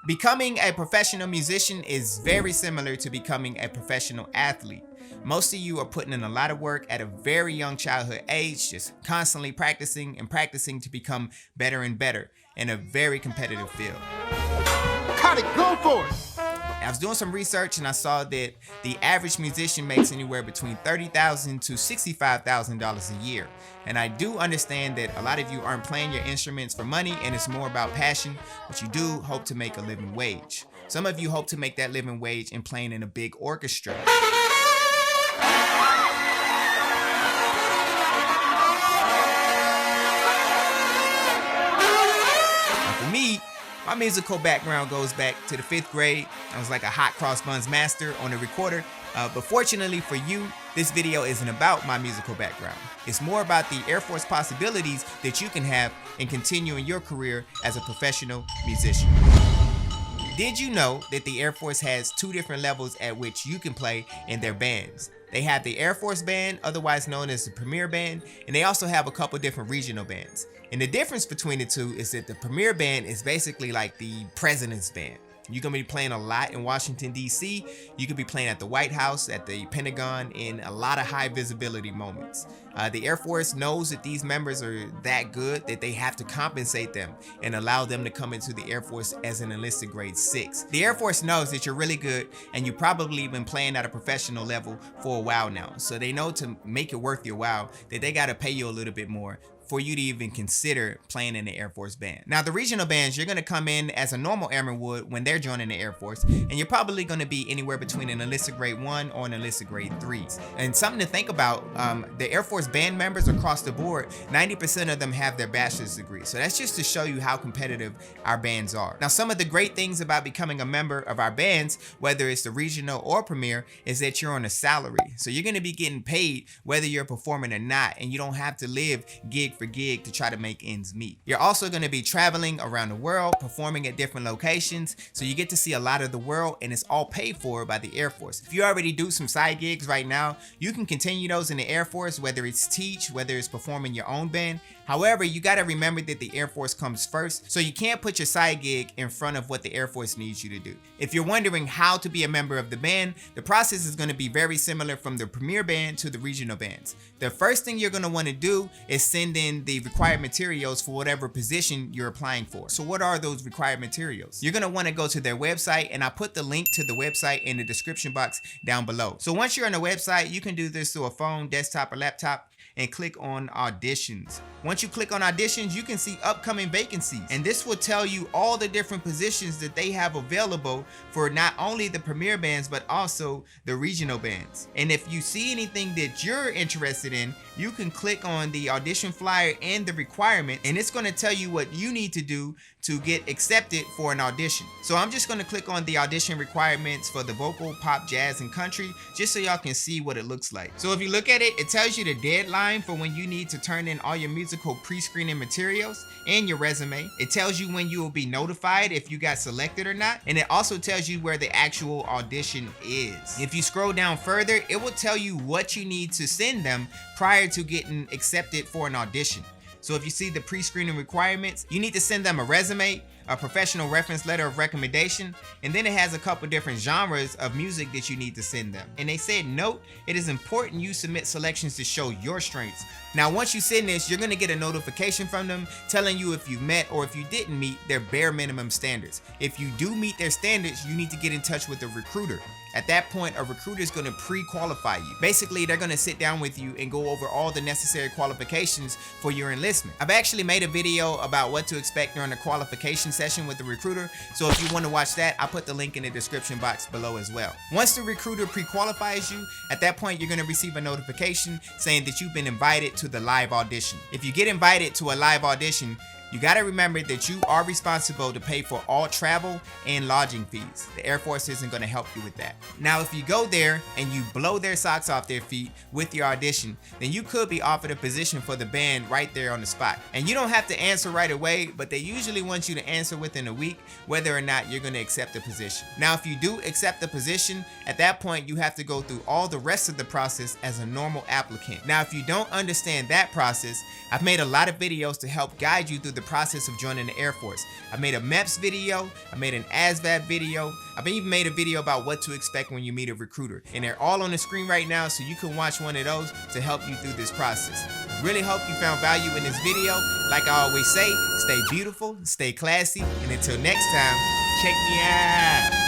Becoming a professional musician is very similar to becoming a professional athlete. Most of you are putting in a lot of work at a very young childhood age, just constantly practicing and practicing to become better and better in a very competitive field. Got it, go for it! I was doing some research and I saw that the average musician makes anywhere between $30,000 to $65,000 a year. And I do understand that a lot of you aren't playing your instruments for money and it's more about passion, but you do hope to make a living wage. Some of you hope to make that living wage in playing in a big orchestra. For me, my musical background goes back to the 5th grade. I was like a hot cross buns master on a recorder. But fortunately for you, this video isn't about my musical background. It's more about the Air Force possibilities that you can have in continuing your career as a professional musician. Did you know that the Air Force has 2 different levels at which you can play in their bands? They have the Air Force Band, otherwise known as the Premier Band, and they also have a couple different regional bands. And the difference between the two is that the Premier Band is basically like the President's Band. You're gonna be playing a lot in Washington, D.C. You could be playing at the White House, at the Pentagon, in a lot of high visibility moments. The Air Force knows that these members are that good that they have to compensate them and allow them to come into the Air Force as an enlisted grade 6. The Air Force knows that you're really good and you've probably been playing at a professional level for a while now. So they know to make it worth your while that they gotta pay you a little bit more for you to even consider playing in the Air Force Band. Now, the regional bands, you're gonna come in as a normal airman would when they're joining the Air Force, and you're probably gonna be anywhere between an enlisted grade 1 or an enlisted grade 3. And something to think about, the Air Force band members across the board, 90% of them have their bachelor's degree. So that's just to show you how competitive our bands are. Now, some of the great things about becoming a member of our bands, whether it's the regional or premier, is that you're on a salary. So you're gonna be getting paid whether you're performing or not, and you don't have to live gig for gig to try to make ends meet. You're also going to be traveling around the world, performing at different locations, so you get to see a lot of the world, and it's all paid for by the Air Force. If you already do some side gigs right now, you can continue those in the Air Force, whether it's teach, whether it's performing your own band. However, you got to remember that the Air Force comes first, so you can't put your side gig in front of what the Air Force needs you to do. If you're wondering how to be a member of the band, the process is going to be very similar from the Premier Band to the regional bands. The first thing you're going to want to do is send in the required materials for whatever position you're applying for. So what are those required materials? You're going to want to go to their website, and I put the link to the website in the description box down below. So once you're on the website, you can do this through a phone, desktop, or laptop, and click on auditions. Once you click on auditions, you can see upcoming vacancies, and this will tell you all the different positions that they have available for not only the premier bands but also the regional bands. And if you see anything that you're interested in, you can click on the audition flyer and the requirement, and it's going to tell you what you need to do to get accepted for an audition. So I'm just going to click on the audition requirements for the vocal, pop, jazz, and country, just so y'all can see what it looks like. So if you look at it, it tells you the deadline for when you need to turn in all your musical pre-screening materials and your resume. It tells you when you will be notified if you got selected or not, and it also tells you where the actual audition is. If you scroll down further, it will tell you what you need to send them prior to getting accepted for an audition. So if you see the pre-screening requirements, you need to send them a resume, a professional reference letter of recommendation, and then it has a couple different genres of music that you need to send them. And they said, note, it is important you submit selections to show your strengths. Now, once you send this, you're gonna get a notification from them telling you if you met or if you didn't meet their bare minimum standards. If you do meet their standards, you need to get in touch with a recruiter. At that point, a recruiter is going to pre-qualify you. Basically, they're going to sit down with you and go over all the necessary qualifications for your enlistment. I've actually made a video about what to expect during the qualification session with the recruiter, so if you want to watch that, I'll put the link in the description box below as well. Once the recruiter pre-qualifies you, at that point, you're going to receive a notification saying that you've been invited to the live audition. If you get invited to a live audition, you got to remember that you are responsible to pay for all travel and lodging fees. The Air Force isn't going to help you with that. Now, if you go there and you blow their socks off their feet with your audition, then you could be offered a position for the band right there on the spot. And you don't have to answer right away, but they usually want you to answer within a week whether or not you're going to accept the position. Now, if you do accept the position, at that point, you have to go through all the rest of the process as a normal applicant. Now, if you don't understand that process, I've made a lot of videos to help guide you through the process of joining the Air Force. I made a MEPS video, I made an ASVAB video, I've even made a video about what to expect when you meet a recruiter. And they're all on the screen right now, so you can watch one of those to help you through this process. I really hope you found value in this video. Like I always say, stay beautiful, stay classy, and until next time, check me out.